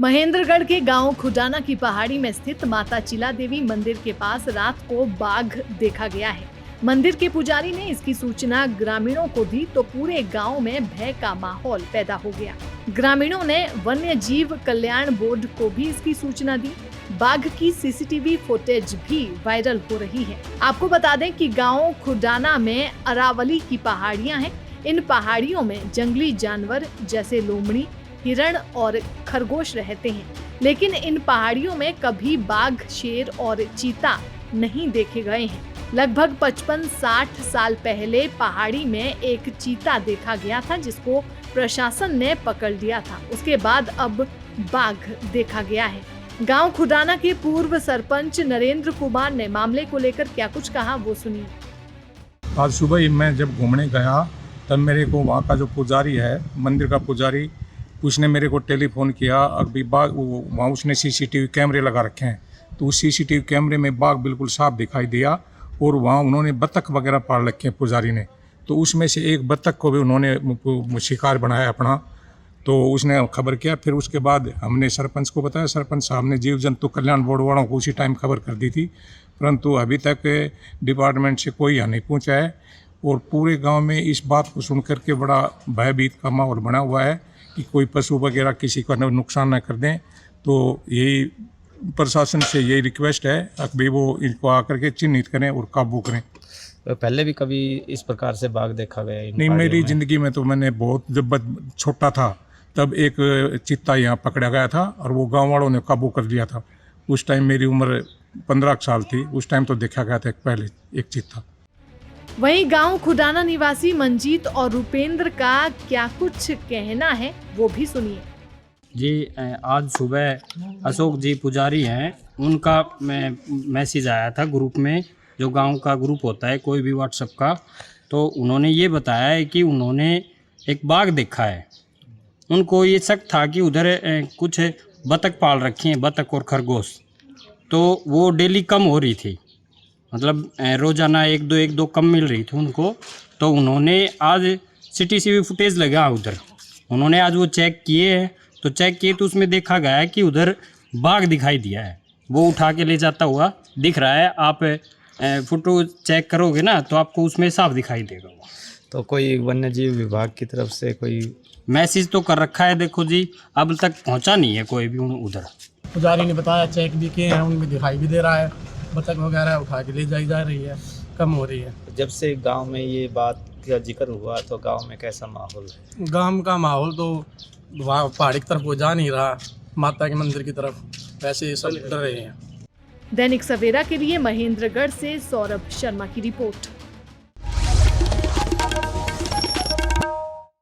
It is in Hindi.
महेंद्रगढ़ के गांव खुडाना की पहाड़ी में स्थित माता चिला देवी मंदिर के पास रात को बाघ देखा गया है। मंदिर के पुजारी ने इसकी सूचना ग्रामीणों को दी तो पूरे गांव में भय का माहौल पैदा हो गया। ग्रामीणों ने वन्य जीव कल्याण बोर्ड को भी इसकी सूचना दी। बाघ की सीसीटीवी फुटेज भी वायरल हो रही है। आपको बता दें कि गांव खुडाना में अरावली की पहाड़ियां हैं। इन पहाड़ियों में जंगली जानवर जैसे लोमड़ी, हिरण और खरगोश रहते हैं, लेकिन इन पहाड़ियों में कभी बाघ, शेर और चीता नहीं देखे गए हैं। लगभग 55-60 साल पहले पहाड़ी में एक चीता देखा गया था, जिसको प्रशासन ने पकड़ लिया था। उसके बाद अब बाघ देखा गया है। गांव खुडाना के पूर्व सरपंच नरेंद्र कुमार ने मामले को लेकर क्या कुछ कहा, वो सुनिए। आज सुबह मैं जब घूमने गया तब मेरे को वहाँ का जो पुजारी है, मंदिर का पुजारी, उसने मेरे को टेलीफोन किया। अभी बाघ वहाँ उसने सीसीटीवी कैमरे लगा रखे हैं, तो उस सीसीटीवी कैमरे में बाघ बिल्कुल साफ दिखाई दिया। और वहाँ उन्होंने बतख वगैरह पाल रखे हैं पुजारी ने, तो उसमें से एक बतख को भी उन्होंने शिकार बनाया अपना। तो उसने खबर किया, फिर उसके बाद हमने सरपंच को बताया। सरपंच साहब ने जीव जंतु कल्याण बोर्ड वालों को उसी टाइम खबर कर दी थी, परंतु अभी तक डिपार्टमेंट से कोई यहाँ नहीं पहुँचा है। और पूरे गांव में इस बात को सुनकर के बड़ा भयभीत का माहौल बना हुआ है कि कोई पशु वगैरह किसी को नुकसान न कर दें। तो यही प्रशासन से यही रिक्वेस्ट है कि वो इनको आकर के चिन्हित करें और काबू करें। पहले भी कभी इस प्रकार से बाघ देखा गया है? नहीं, मेरी ज़िंदगी में तो मैंने बहुत, जब छोटा था तब एक चीता यहाँ पकड़ा गया था और वो गांव वालों ने काबू कर लिया था। उस टाइम मेरी उम्र 15 साल थी। उस टाइम तो देखा गया था पहले एक चीता। वहीं गांव खुडाना निवासी मंजीत और रुपेंद्र का क्या कुछ कहना है, वो भी सुनिए। जी, आज सुबह अशोक जी पुजारी हैं, उनका मैसेज आया था ग्रुप में, जो गांव का ग्रुप होता है कोई भी व्हाट्सएप का। तो उन्होंने ये बताया है कि उन्होंने एक बाघ देखा है। उनको ये शक था कि उधर कुछ बतख पाल रखी हैं, बतख और खरगोश, तो वो डेली कम हो रही थी, मतलब रोज़ाना एक दो कम मिल रही थी उनको। तो उन्होंने आज सीसीटीवी फुटेज लगा उधर, उन्होंने आज वो चेक किए हैं। तो चेक किए तो उसमें देखा गया है कि उधर बाघ दिखाई दिया है, वो उठा के ले जाता हुआ दिख रहा है। आप फोटो चेक करोगे ना तो आपको उसमें साफ दिखाई देगा वो। तो कोई वन्य जीव विभाग की तरफ से कोई मैसेज तो कर रखा है, देखो जी, अब तक पहुंचा नहीं है कोई भी उधर। पुजारी ने बताया चेक भी किए हैं, उनमें दिखाई भी दे रहा है, बतख वगैरह उठा के ले जाई जा रही है, कम हो रही है। जब से गांव में ये बात का जिक्र हुआ तो गांव में कैसा माहौल है? गांव का माहौल तो वहाँ पहाड़ी की तरफ वो जा नहीं रहा, माता के मंदिर की तरफ, वैसे सब डर रहे हैं। दैनिक सवेरा के लिए महेंद्रगढ़ से सौरभ शर्मा की रिपोर्ट।